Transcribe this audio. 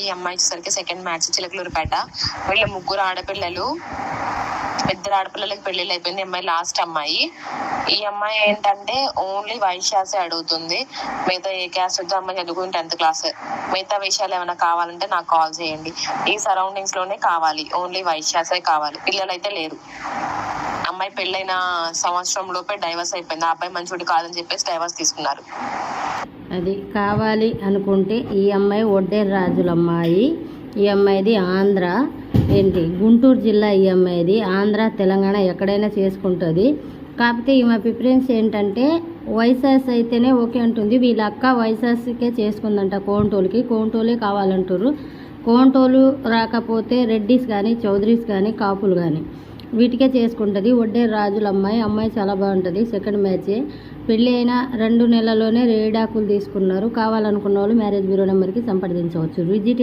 ఈ అమ్మాయి వచ్చేసరికి సెకండ్ మ్యాచ్ చిలకలూరుపేట. వీళ్ళు ముగ్గురు ఆడపిల్లలు, ఇద్దరు ఆడపిల్లలకి పెళ్లిళ్ళు అయిపోయింది. అమ్మాయి లాస్ట్ అమ్మాయి. ఈ అమ్మాయి ఏంటంటే ఓన్లీ వైశ్యాసే అడుగుతుంది. మిగతా ఏ క్యాస్ట్ వద్దు, అమ్మాయి చదువుకుని 10th క్లాస్. మిగతా విషయాలు ఏమైనా కావాలంటే నాకు కాల్ చేయండి. ఈ సరౌండింగ్స్ లోనే కావాలి, ఓన్లీ వైశ్యాసే కావాలి, పిల్లలైతే లేరు. అమ్మాయి పెళ్ళైన సంవత్సరం లోపే డైవర్స్ అయిపోయింది. ఆ అబ్బాయి మంచోడు కాదని చెప్పేసి డైవర్స్ తీసుకున్నారు. అది కావాలి అనుకుంటే ఈ అమ్మాయి ఒడ్డేరు రాజుల అమ్మాయి. ఈ అమ్మాయిది ఆంధ్ర, గుంటూరు జిల్లా. ఈ అమ్మాయిది ఆంధ్ర, తెలంగాణ ఎక్కడైనా చేసుకుంటుంది. కాకపోతే ఈమె ప్రిఫరెన్స్ ఏంటంటే వైశాస్ అయితేనే ఓకే అంటుంది. వీళ్ళ అక్క వైశాస్కే చేసుకుందంట. కోంటోలే కావాలంటారు. కోంటోలు రాకపోతే రెడ్డిస్ కానీ, చౌదరీస్ కానీ, కాపులు కానీ వీటికే చేసుకుంటుంది. ఒడ్డేరు రాజుల అమ్మాయి. అమ్మాయి చాలా బాగుంటుంది. సెకండ్ మ్యాచే. పెళ్ళి అయిన 2 నెలల్లోనే రేడాకులు తీసుకున్నారు. కావాలనుకున్న వాళ్ళు మ్యారేజ్ బ్యూరో నెంబర్కి సంప్రదించవచ్చు. విజిట్